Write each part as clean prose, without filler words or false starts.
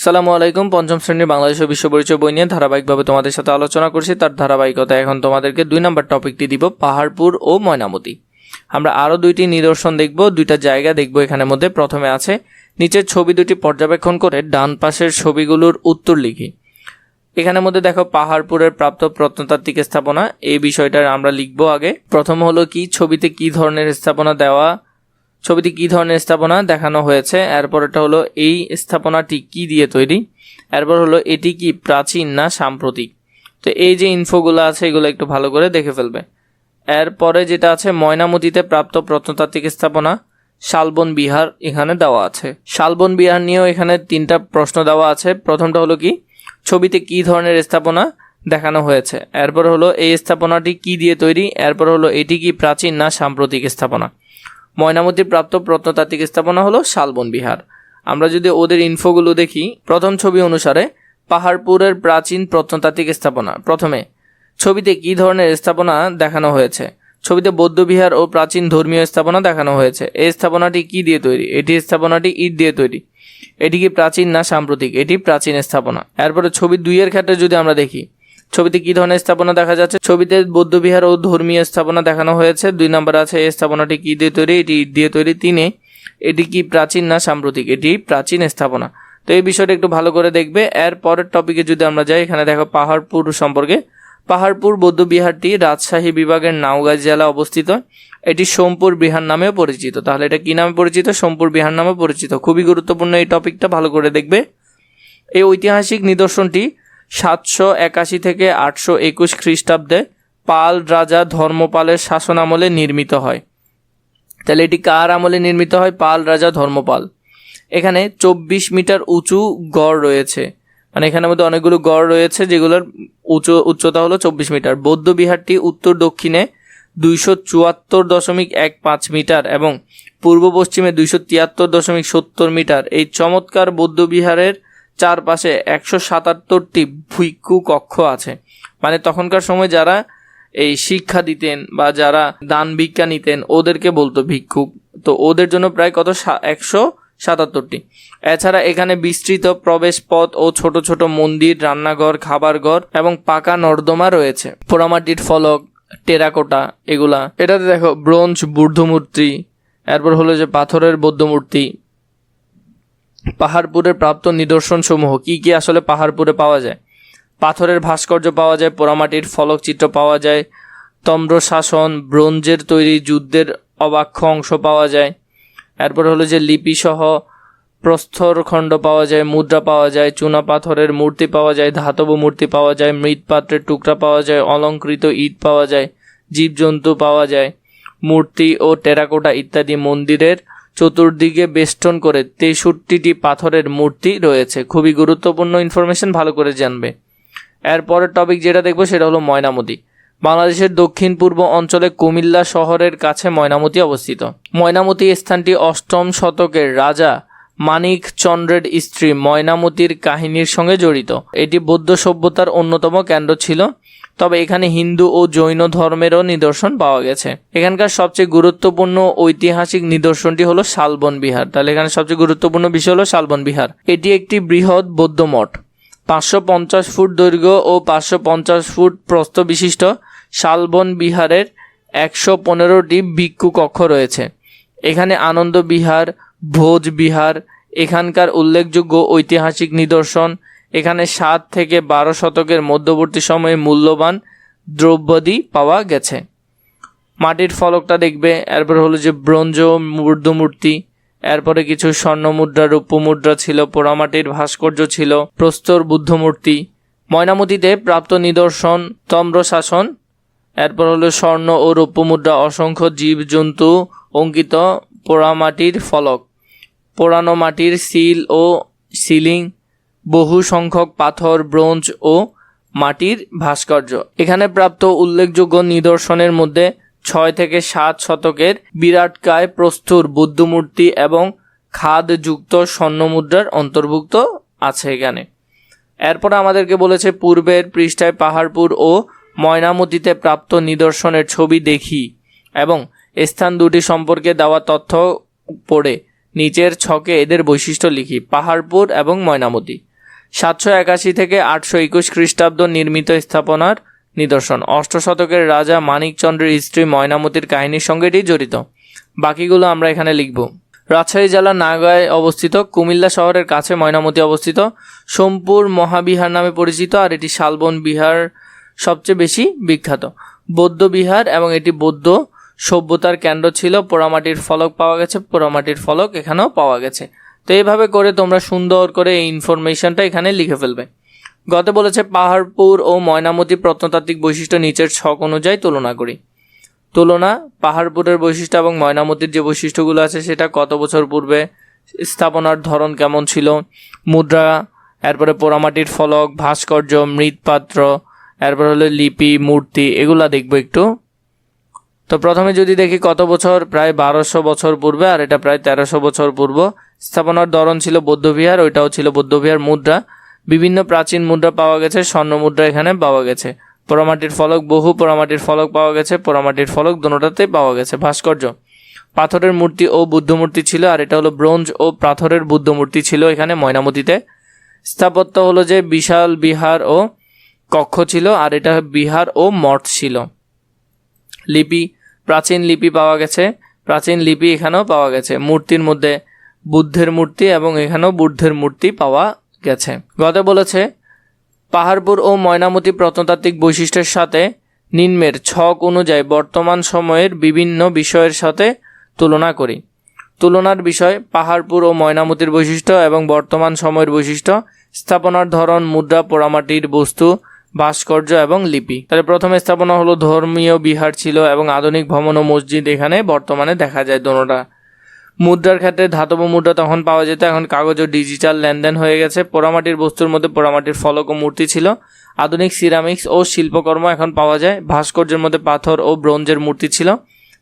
আসসালামু আলাইকুম। পঞ্চম শ্রেণীর বাংলাদেশ ও বিশ্ব পরিচয় বই নিয়ে ধারাবাহিকভাবে তোমাদের সাথে আলোচনা করছি। তার ধারাবাহিকতা এখন তোমাদেরকে 2 নম্বর টপিকটি দিব, পাহাড়পুর ও ময়নামতি। আমরা আরও 2টি নিদর্শন দেখব, 2টা জায়গা দেখব। এখানের মধ্যে প্রথমে আছে নিচের ছবি দুটি পর্যবেক্ষণ করে ডান পাশের ছবিগুলোর উত্তর লিখি। এখানের মধ্যে দেখো পাহাড়পুরের প্রাপ্ত প্রত্নতাত্ত্বিক স্থাপনা, এই বিষয়টা আমরা লিখব আগে। প্রথম হলো কি, ছবিতে কি ধরনের স্থাপনা দেওয়া, ছবিতে কি ধরনের স্থাপনা দেখানো হয়েছে। এরপরটা হলো এই স্থাপনাটি কি দিয়ে তৈরি। এরপর হলো এটি কি প্রাচীন না সাম্প্রতিক। তো এই যে ইনফোগুলো আছে এগুলো একটু ভালো করে দেখে ফেলবে। এরপরে যেটা আছে ময়নামতিতে প্রাপ্ত প্রত্নতাত্ত্বিক স্থাপনা শালবন বিহার এখানে দেওয়া আছে। শালবন বিহার নিয়েও এখানে 3টা প্রশ্ন দেওয়া আছে। প্রথমটা হলো কি, ছবিতে কি ধরনের স্থাপনা দেখানো হয়েছে। এরপর হলো এই স্থাপনাটি কি দিয়ে তৈরি। এরপর হলো এটি কি প্রাচীন না সাম্প্রতিক স্থাপনা। ময়নামতির প্রাপ্ত প্রত্নতাত্ত্বিক স্থাপনা হলো শালবন বিহার। আমরা যদি ওদের ইনফোগুলো দেখি, প্রথম ছবি অনুসারে পাহাড়পুরের প্রাচীন প্রত্নতাত্ত্বিক স্থাপনা। প্রথমে ছবিতে কি ধরনের স্থাপনা দেখানো হয়েছে। ছবিতে বৌদ্ধবিহার ও প্রাচীন ধর্মীয় স্থাপনা দেখানো হয়েছে। এই স্থাপনাটি কি দিয়ে তৈরি। এটি স্থাপনাটি ইট দিয়ে তৈরি। এটি কি প্রাচীন না সাম্প্রতিক। এটি প্রাচীন স্থাপনা। এরপরে ছবি 2-এর ক্ষেত্রে যদি আমরা দেখি, ছবিতে কি ধরনের স্থাপনা দেখা যাচ্ছে। ছবিতে বৌদ্ধবিহার ও ধর্মীয় স্থাপনা দেখানো হয়েছে। 2 নম্বর আছে এই স্থাপনাটি কি দিয়ে তৈরি। এটি ইট দিয়ে তৈরি। 3-এ এটি কি প্রাচীন না সাম্প্রতিক। এটি প্রাচীন স্থাপনা। তো এই বিষয়টা একটু ভালো করে দেখবে। এর পরের টপিকে যদি আমরা যাই, এখানে দেখো পাহাড়পুর সম্পর্কে। পাহাড়পুর বৌদ্ধবিহারটি রাজশাহী বিভাগের নওগাঁ জেলা অবস্থিত। এটি সোমপুর বিহার নামেও পরিচিত। তাহলে এটা কি নামে পরিচিত? সোমপুর বিহার নামে পরিচিত। খুবই গুরুত্বপূর্ণ এই টপিকটা, ভালো করে দেখবে। এই ঐতিহাসিক নিদর্শনটি 781 থেকে 821 খ্রিস্টাব্দে পাল রাজা ধর্মপালের শাসন আমলে নির্মিত হয়। তাহলে এটি কার আমলে নির্মিত হয়? পাল রাজা ধর্মপাল। এখানে 24 মিটার উঁচু গড় রয়েছে, মানে এখানের মধ্যে অনেকগুলো গড় রয়েছে যেগুলোর উচ্চতা হলো 24 মিটার। বৌদ্ধ বিহারটি উত্তর দক্ষিণে 274.15 মিটার এবং পূর্ব পশ্চিমে 273.70 মিটার। এই চমৎকার বৌদ্ধ বিহারের চারপাশে 177টি ভিক্ষু কক্ষ আছে। মানে তখনকার সময় যারা এই শিক্ষা দিতেন বা যারা দান ভিক্ষা নিতেন ওদেরকে বলতো ভিক্ষুক। তো ওদের জন্য প্রায় কত 177টি। এছাড়া এখানে বিস্তৃত প্রবেশ পথ ও ছোট ছোট মন্দির, রান্নাঘর, খাবার ঘর এবং পাকা নর্দমা রয়েছে। পোড়ামাটির ফলক, টেরাকোটা এগুলা। এটাতে দেখো ব্রোঞ্জ বুদ্ধ মূর্তি, এরপর হলো যে পাথরের বৌদ্ধ মূর্তি। পাহাড়পুরের প্রাপ্ত নিদর্শন সমূহ কি কি আসলে পাহাড়পুরে পাওয়া যায়? পাথরের ভাস্কর্য পাওয়া যায়, পোড়ামাটির ফলকচিত্র পাওয়া যায়, তাম্রশাসন, ব্রোঞ্জের তৈরি যুদ্ধের অবাক্ষ অংশ পাওয়া যায়। এরপর হলো যে লিপিসহ প্রস্তরখণ্ড পাওয়া যায়, মুদ্রা পাওয়া যায়, চুনা পাথরের মূর্তি পাওয়া যায়, ধাতব মূর্তি পাওয়া যায়, মৃৎপাত্রের টুকরা পাওয়া যায়, অলঙ্কৃত ইট পাওয়া যায়, জীবজন্তু পাওয়া যায়, মূর্তি ও টেরাকোটা ইত্যাদি। মন্দিরের চতুর্দিকে বেষ্টন করে 63টি পাথরের মূর্তি রয়েছে। খুবই গুরুত্বপূর্ণ ইনফরমেশন, ভালো করে জানবে। এরপরের টপিক যেটা দেখবো সেটা হলো ময়নামতি। বাংলাদেশের দক্ষিণ পূর্ব অঞ্চলে কুমিল্লা শহরের কাছে ময়নামতি অবস্থিত। ময়নামতি স্থানটি 8ম শতকের রাজা মানিক চন্দ্রের স্ত্রী ময়নামতির কাহিনীর সঙ্গে জড়িত। এটি বৌদ্ধ সভ্যতার অন্যতম কেন্দ্র ছিল, তবে এখানে হিন্দু ও জৈন ধর্মেরও নিদর্শন পাওয়া গেছে। এখানকার সবচেয়ে গুরুত্বপূর্ণ ঐতিহাসিক নিদর্শনটি হলো শালবন বিহার। তাহলে এখানে সবচেয়ে গুরুত্বপূর্ণ বিষয় হলো শালবন বিহার। এটি একটি বৃহৎ বৌদ্ধ মঠ। 550 ফুট দৈর্ঘ্য ও 550 ফুট প্রস্থ বিশিষ্ট শালবন বিহারের 115টি ভিক্ষু কক্ষ রয়েছে। এখানে আনন্দ বিহার, ভোজ বিহার এখানকার উল্লেখযোগ্য ঐতিহাসিক নিদর্শন। এখানে 7 থেকে 12 শতকের মধ্যবর্তী সময়ে মূল্যবান দ্রব্যাদি পাওয়া গেছে। মাটির ফলকটা দেখবে। এরপর হলো যে ব্রোঞ্জ বুদ্ধ মূর্তি, এরপরে কিছু স্বর্ণ মুদ্রা, রৌপ্য মুদ্রা ছিল, পোড়ামাটির ভাস্কর্য ছিল, প্রস্তর বুদ্ধ মূর্তি। ময়নামতিতে প্রাপ্ত নিদর্শন তাম্রশাসন, এরপর হলো স্বর্ণ ও রৌপ্য মুদ্রা, অসংখ্য জীবজন্তু অঙ্কিত পোড়ামাটির ফলক, পোড়ানো মাটির সিল ও সিলিং, বহু সংখ্যক পাথর, ব্রোঞ্জ ও মাটির ভাস্কর্য। এখানে প্রাপ্ত উল্লেখযোগ্য নিদর্শনের মধ্যে 6 থেকে 7 শতকের বিরাটকায় প্রস্তর বুদ্ধমূর্তি এবং খাদযুক্ত স্বর্ণমুদ্রার অন্তর্ভুক্ত আছে এখানে। এরপর আমাদেরকে বলেছে পূর্বের পৃষ্ঠায় পাহাড়পুর ও ময়নামতিতে প্রাপ্ত নিদর্শনের ছবি দেখি এবং স্থান দুটি সম্পর্কে দেওয়া তথ্য পড়ে নিচের ছকে এদের বৈশিষ্ট্য লিখি। পাহাড়পুর এবং ময়নামতি। 781 থেকে 821 খ্রিস্টাব্দ নির্মিত স্থাপনার নিদর্শন। 8ম শতকের রাজা মানিকচন্দ্রের স্ত্রী ময়নামতির কাহিনীর সঙ্গে এটি জড়িত। বাকিগুলো আমরা এখানে লিখব। রাজশাহী জেলার নাগায় অবস্থিত, কুমিল্লা শহরের কাছে ময়নামতি অবস্থিত, সোমপুর মহাবিহার নামে পরিচিত, আর এটি শালবন বিহার সবচেয়ে বেশি বিখ্যাত। বৌদ্ধ বিহার এবং এটি বৌদ্ধ সভ্যতার কেন্দ্র ছিল। পোড়ামাটির ফলক পাওয়া গেছে, পোড়ামাটির ফলক এখানেও পাওয়া গেছে। তো এইভাবে করে তোমরা সুন্দর করে এই ইনফরমেশনটা এখানে লিখে ফেলবে। গতে বলেছে পাহাড়পুর ও ময়নামতি প্রত্নতাত্ত্বিক বৈশিষ্ট্য নিচের ছক অনুযায়ী তুলনা করি। তুলনা, পাহাড়পুরের বৈশিষ্ট্য এবং ময়নামতির যে বৈশিষ্ট্যগুলো আছে সেটা কত বছর পূর্বে, স্থাপনার ধরন কেমন ছিল, মুদ্রা, এরপরে পোড়ামাটির ফলক, ভাস্কর্য, মৃৎপাত্র, এরপর হলো লিপি, মূর্তি, এগুলা দেখবো একটু। তো প্রথমে যদি দেখি কত বছর, প্রায় 1200 বছর পূর্বে, আর এটা প্রায় 1300 বছর পূর্ব। স্থাপনার ধরন ছিল বৌদ্ধবিহার, ওইটাও ছিল বৌদ্ধবিহার। মুদ্রা, বিভিন্ন প্রাচীন মুদ্রা পাওয়া গেছে, স্বর্ণ মুদ্রা এখানে পাওয়া গেছে। পোড়ামাটির ফলক, বহু পোড়ামাটির ফলক পাওয়া গেছে, পোড়ামাটির ফলক দুটোটাতেই পাওয়া গেছে। ভাস্কর্য, পাথরের মূর্তি ও বুদ্ধ মূর্তি ছিল, আর এটা হলো ব্রোঞ্জ ও পাথরের বুদ্ধ মূর্তি ছিল এখানে ময়নামতিতে। স্থাপত্য হলো যে বিশাল বিহার ও কক্ষ ছিল, আর এটা বিহার ও মঠ ছিল। লিপি, প্রাচীন লিপি পাওয়া গেছে, প্রাচীন লিপি এখানেও পাওয়া গেছে। মূর্তির মধ্যে বুদ্ধের মূর্তি এবং এখানেও বুদ্ধের মূর্তি পাওয়া গেছে। গতে বলেছে পাহাড়পুর ও ময়নামতি প্রত্নতাত্ত্বিক বৈশিষ্ট্যের সাথে নিম্নের ছক অনুযায়ী বর্তমান সময়ের বিভিন্ন বিষয়ের সাথে তুলনা করি। তুলনার বিষয়, পাহাড়পুর ও ময়নামতির বৈশিষ্ট্য এবং বর্তমান সময়ের বৈশিষ্ট্য, স্থাপনার ধরন, মুদ্রা, পোড়ামাটির বস্তু, ভাস্কর্য এবং লিপি। তাহলে প্রথমে স্থাপনা হলো ধর্মীয় বিহার ছিল এবং আধুনিক ভবন ও মসজিদ এখানে বর্তমানে দেখা যায় দোনোটা। মুদ্রার ক্ষেত্রে ধাতব মুদ্রা তখন পাওয়া যেত, এখন কাগজ ও ডিজিটাল লেনদেন হয়ে গেছে। পোড়ামাটির বস্তুর মধ্যে পোড়ামাটির ফলক ও মূর্তি ছিল। আধুনিক সিরামিক্স ও শিল্পকর্ম এখন পাওয়া যায়। ভাস্কর্যের মধ্যে পাথর ও ব্রোঞ্জের মূর্তি ছিল।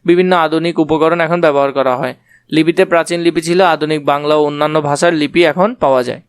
বিভিন্ন আধুনিক উপকরণ এখন ব্যবহার করা হয়। লিপিতে প্রাচীন লিপি ছিল, আধুনিক বাংলা ও অন্যান্য ভাষার লিপি এখন পাওয়া যায়।